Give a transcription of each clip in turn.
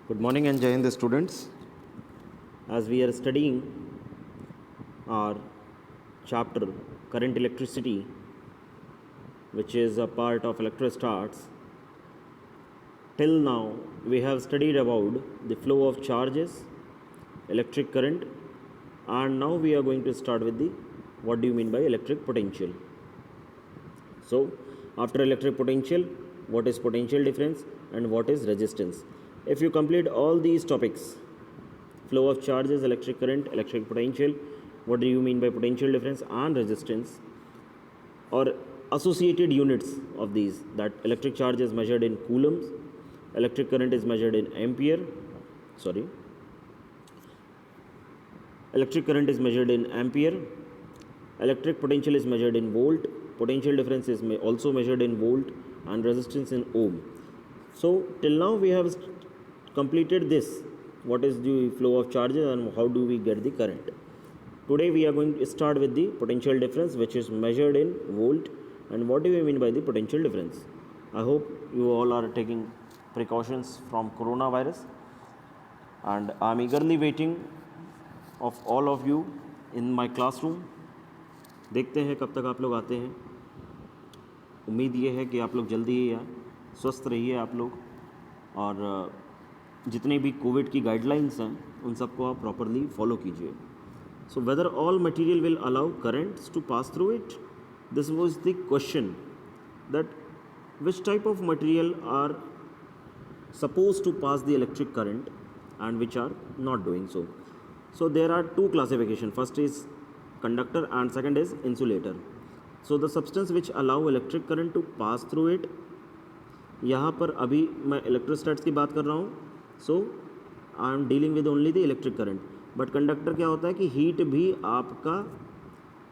Good morning and Jai Hind students. As we are studying our chapter current electricity, which is a part of electrostats, till now we have studied about the flow of charges, electric current, and now we are going to start with the what do you mean by electric potential. So after electric potential, what is potential difference and what is resistance? If you complete all these topics, flow of charges, electric current, electric potential, what do you mean by potential difference and resistance, or associated units of these, that electric charge is measured in coulombs, electric current is measured in ampere, electric current is measured in ampere, electric potential is measured in volt, potential difference is also measured in volt, and resistance in ohm. So till now we have completed this, what is the flow of charges and how do we get the current. Today we are going to start with the potential difference, which is measured in volt, and what do we mean by the potential difference. I hope you all are taking precautions from coronavirus, and I am eagerly waiting of all of you in my classroom. देखते हैं कब तक आप लोग आते हैं. उम्मीद ये है कि आप लोग जल्दी ही आए. स्वस्थ रहिए आप लोग, और जितने भी कोविड की गाइडलाइंस हैं उन सबको आप प्रॉपरली फॉलो कीजिए. So whether all material will allow currents to pass through it, this was the question, that which type of material are supposed to pass the electric current and which are not doing so. So there are two classification. First is conductor and second is insulator. So the substance which allow electric current to pass through it, यहाँ पर अभी मैं इलेक्ट्रोस्टैट्स की बात कर रहा हूँ. So I am dealing with only the electric current. But conductor क्या होता है कि हीट भी आपका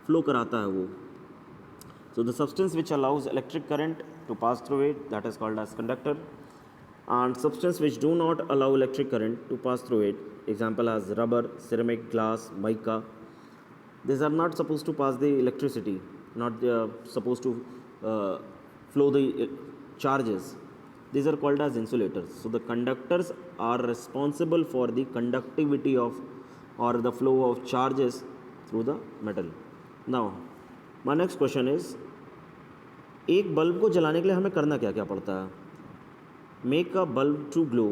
फ्लो कराता है वो. So the substance which allows electric current to pass through it, that is called as conductor, and substance which do not allow electric current to pass through it, example as rubber, ceramic, glass, mica, these are not supposed to pass the electricity, not supposed to flow the charges. These are called as insulators. So the conductors are responsible for the conductivity of or the flow of charges through the metal. Now my next question is, एक bulb को जलाने के लिए हमें करना क्या क्या पड़ता है. Make a bulb to glow,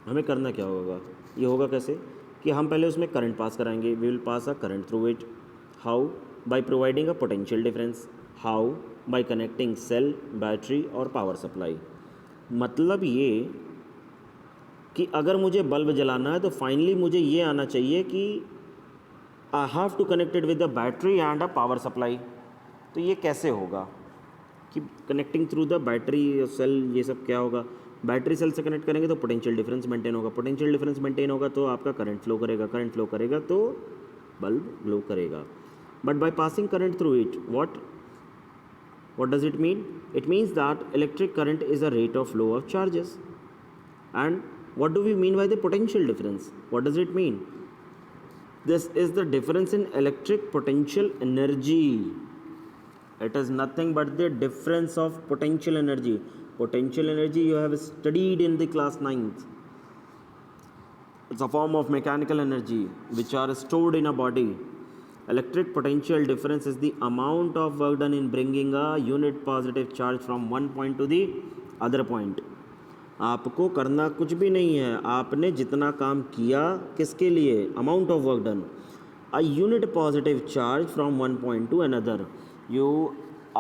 हमें करना क्या होगा. ये होगा कैसे कि हम पहले उसमें करंट पास कराएंगे. We will pass a current through it. How? By providing a potential difference. How? By connecting cell, battery और पावर सप्लाई. मतलब ये कि अगर मुझे बल्ब जलाना है तो फाइनली मुझे ये आना चाहिए कि I have to connected with the battery and a power supply. तो ये कैसे होगा कि connecting through the battery cell, ये सब क्या होगा. बैटरी सेल से कनेक्ट करेंगे तो पोटेंशियल डिफरेंस मेंटेन होगा. पोटेंशियल डिफरेंस मेंटेन होगा तो आपका करंट फ्लो करेगा. करंट फ्लो करेगा तो बल्ब ग्लो करेगा. But by passing current through it, what does it mean? It means that electric current is a rate of flow of charges. And what do we mean by the potential difference? What does it mean? This is the difference in electric potential energy. It is nothing but the difference of potential energy. Potential energy you have studied in the class 9th. It's a form of mechanical energy which are stored in a body. Electric potential difference is the amount of work done in bringing a unit positive charge from one point to the other point. आपको करना कुछ भी नहीं है. आपने जितना काम किया किसके लिए? Amount of work done. A unit positive charge from one point two another. You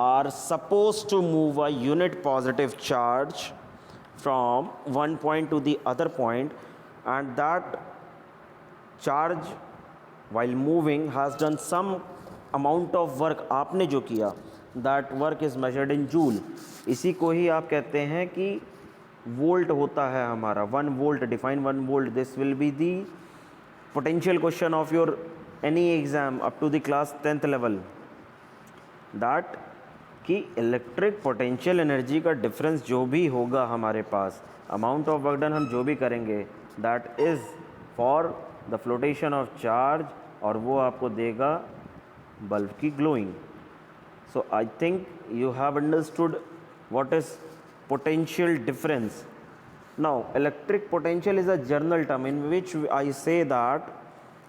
are supposed to move a unit positive charge from one point to the other point, and that charge while moving has done some amount of work. आपने जो किया, that work is measured in joule. इसी को ही आप कहते हैं कि volt होता है हमारा. 1 volt, define 1 volt. This will be the potential question of your any exam up to the class 10th level. That कि इलेक्ट्रिक पोटेंशियल एनर्जी का डिफरेंस जो भी होगा हमारे पास, अमाउंट ऑफ वर्क डन हम जो भी करेंगे, that is for the flotation of charge, और वो आपको देगा बल्ब की glowing. So I think you have understood what is potential difference. Now, electric potential is a general term in which I say that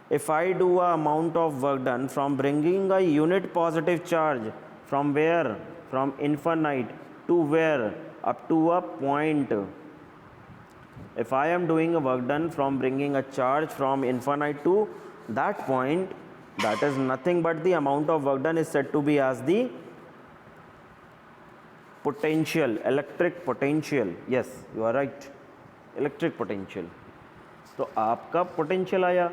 if I do a amount of work done from bringing a unit positive charge from where? From infinite to where? Up to a point. If I am doing a work done from bringing a charge from infinite to that point, that is nothing but the amount of work done is said to be as the potential, electric potential. Yes, you are right, electric potential. तो आपका potential आया.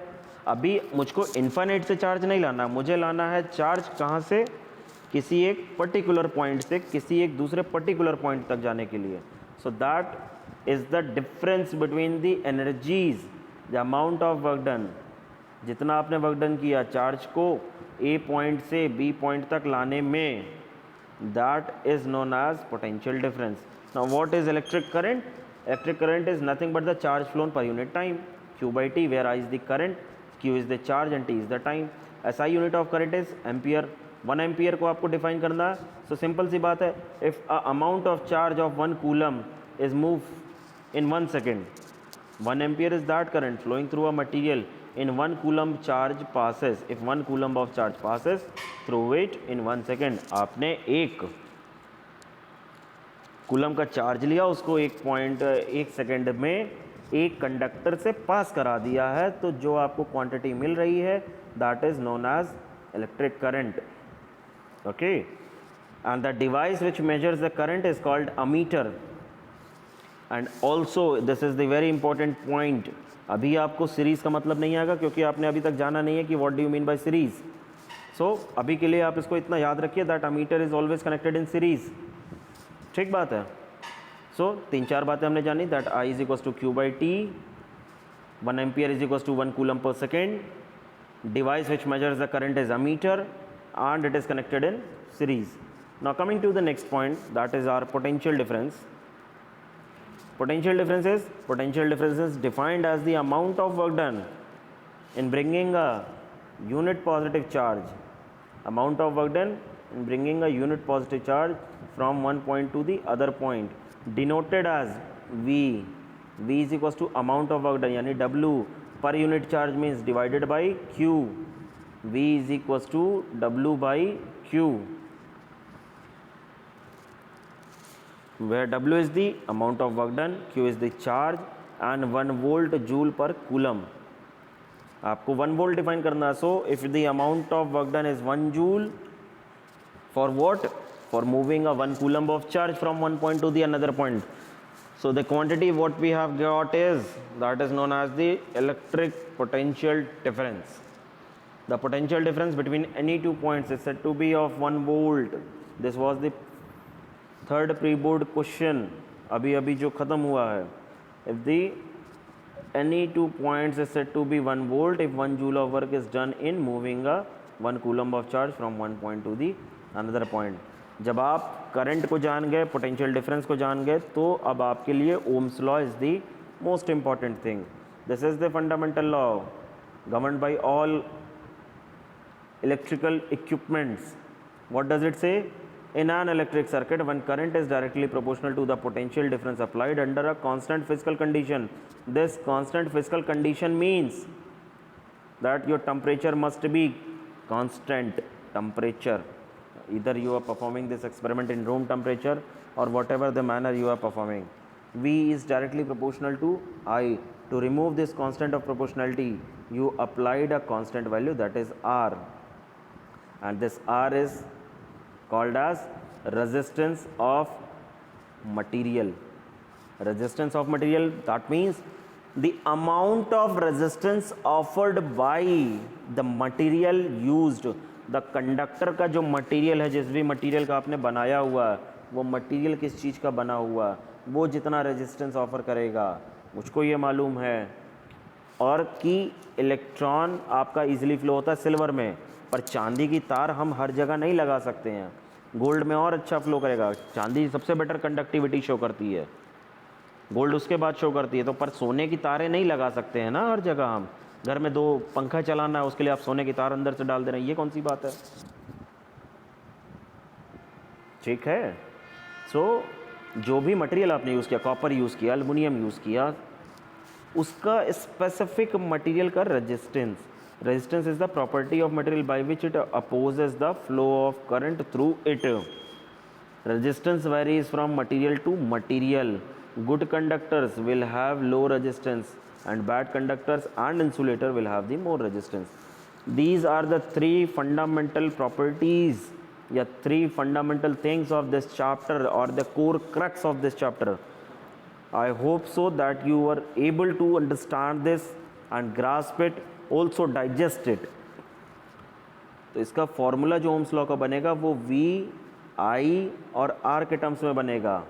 अभी मुझको infinite से charge नहीं लाना, मुझे लाना है चार्ज कहाँ से? किसी एक पर्टिकुलर पॉइंट से किसी एक दूसरे पर्टिकुलर पॉइंट तक जाने के लिए. So that is the difference between the energies, the amount of work done. जितना आपने वर्क डन किया चार्ज को ए पॉइंट से बी पॉइंट तक लाने में, that is known as potential difference. Now what is electric current? Electric current is nothing but the charge flown per unit time, Q by T, where I is the current, Q is the charge and T is the time. SI unit of current is ampere. 1 ampere को आपको define करना है. So simple सी बात है, if a amount of charge of 1 coulomb is moved in 1 second, 1 ampere is that current flowing through a material in 1 coulomb charge passes. If 1 coulomb of charge passes through it in 1 second, आपने एक coulomb का charge लिया, उसको 1 second में एक conductor से पास करा दिया है, तो जो आपको क्वांटिटी मिल रही है that is known as electric current. Okay, and the device which measures the current is called ammeter. And also this is the very important point. अभी आपको सीरीज़ का मतलब नहीं आएगा क्योंकि आपने अभी तक जाना नहीं है कि what do you mean by series. So अभी के लिए आप इसको इतना याद रखिए that ammeter is always connected in series. ठीक बात है. सो 3-4 बातें हमने जानी, that I is equal to Q by T, 1 ampere is equal to 1 coulomb पर second, device which measures the current is ammeter and it is connected in series. Now coming to the next point, that is our potential difference. Potential difference is defined as the amount of work done in bringing a unit positive charge, amount of work done in bringing a unit positive charge from one point to the other point, denoted as V. V is equals to amount of work done, यानी W per unit charge means divided by Q. V is equals to W by Q, where W is the amount of work done, Q is the charge and 1 volt joule per coulomb. आपको 1 volt define करना है. So if the amount of work done is 1 joule, for what? For moving a 1 coulomb of charge from one point to the another point. So the quantity what we have got is, that is known as the electric potential difference. The potential difference between any 2 points is said to be of 1 volt. This was the third pre-board question अभी जो ख़त्म हुआ है. If the any 2 points is said to be 1 volt if 1 joule of work is done in moving a 1 coulomb of charge from one point to the another point. जब आप current को जान गए, पोटेंशियल डिफरेंस को जान गए, तो अब आपके लिए Ohm's law is the most important thing. This is the fundamental law governed bye all electrical equipments. What does it से? In an electric circuit, when current is directly proportional to the potential difference applied under a constant physical condition. This constant physical condition means that your temperature must be constant temperature. Either you are performing this experiment in room temperature or whatever the manner you are performing. V is directly proportional to I. To remove this constant of proportionality, you applied a constant value, that is R. And this R is called as resistance of material. Resistance of material, that means the amount of resistance offered by the material used. The conductor का जो material है, जिस भी material का आपने बनाया हुआ है, वो मटेरियल किस चीज़ का बना हुआ है, वो जितना रेजिस्टेंस ऑफर करेगा, मुझको ये मालूम है. और कि इलेक्ट्रॉन आपका इजीली फ्लो होता है सिल्वर में, पर चांदी की तार हम हर जगह नहीं लगा सकते हैं. गोल्ड में और अच्छा फ्लो करेगा. चांदी सबसे बेटर कंडक्टिविटी शो करती है, गोल्ड उसके बाद शो करती है. तो पर सोने की तारें नहीं लगा सकते हैं ना हर जगह. हम घर में 2 पंखा चलाना है, उसके लिए आप सोने की तार अंदर से डाल दे रहे हैं, ये कौन सी बात है? ठीक है. सो जो भी मटेरियल आपने यूज़ किया, कॉपर यूज़ किया, एल्युमिनियम यूज़ किया, उसका स्पेसिफिक मटेरियल का resistance, resistance is the property of material by which it opposes the flow of current through it. Resistance varies from material to material. Good conductors will have low resistance and bad conductors and insulator will have the more resistance. These are the three fundamental properties, या three fundamental things of this chapter or the core crux of this chapter. I hope so that you are able to understand this and grasp it, also digest it. तो इसका formula जो Ohm's law का बनेगा वो V I और R के terms में बनेगा.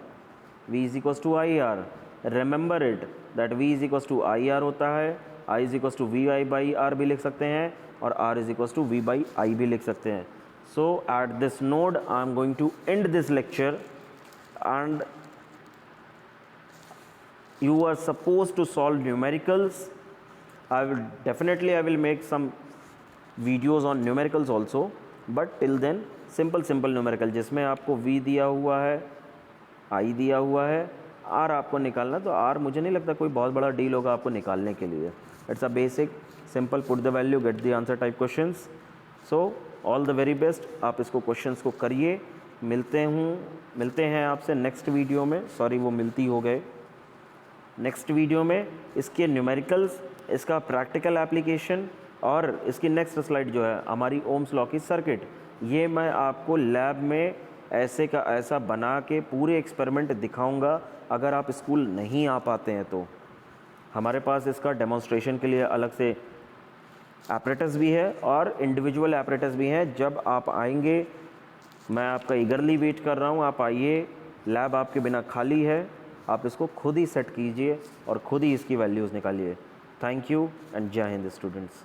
V is equals to I R. Remember it that V is equals to I R होता है, I is equals to V I by R भी लिख सकते हैं और R is equals to V by I भी लिख सकते हैं. So at this node I am going to end this lecture and you are supposed to solve numericals. I will make some videos on numericals also, but till then simple numerical जिसमें आपको V दिया हुआ है, I दिया हुआ है, R आपको निकालना. तो R मुझे नहीं लगता कोई बहुत बड़ा डील होगा आपको निकालने के लिए. It's a basic simple put the value get the answer type questions. So all the very best. आप इसको क्वेश्चंस को करिए. मिलते हैं आपसे नेक्स्ट वीडियो में. सॉरी वो मिलती हो गए. नेक्स्ट वीडियो में इसके न्यूमेरिकल्स, इसका प्रैक्टिकल एप्लीकेशन और इसकी नेक्स्ट स्लाइड जो है हमारी ओम्स लॉ की सर्किट, ये मैं आपको लैब में ऐसे का ऐसा बना के पूरे एक्सपेरिमेंट दिखाऊंगा. अगर आप स्कूल नहीं आ पाते हैं तो हमारे पास इसका डेमोन्स्ट्रेशन के लिए अलग से एपरेटस भी है और इंडिविजुअल एपरेटस भी हैं. जब आप आएंगे मैं आपका ईगरली वेट कर रहा हूँ. आप आइए, लैब आपके बिना खाली है. आप इसको खुद ही सेट कीजिए और खुद ही इसकी वैल्यूज़ निकालिए. थैंक यू एंड जय हिंद स्टूडेंट्स.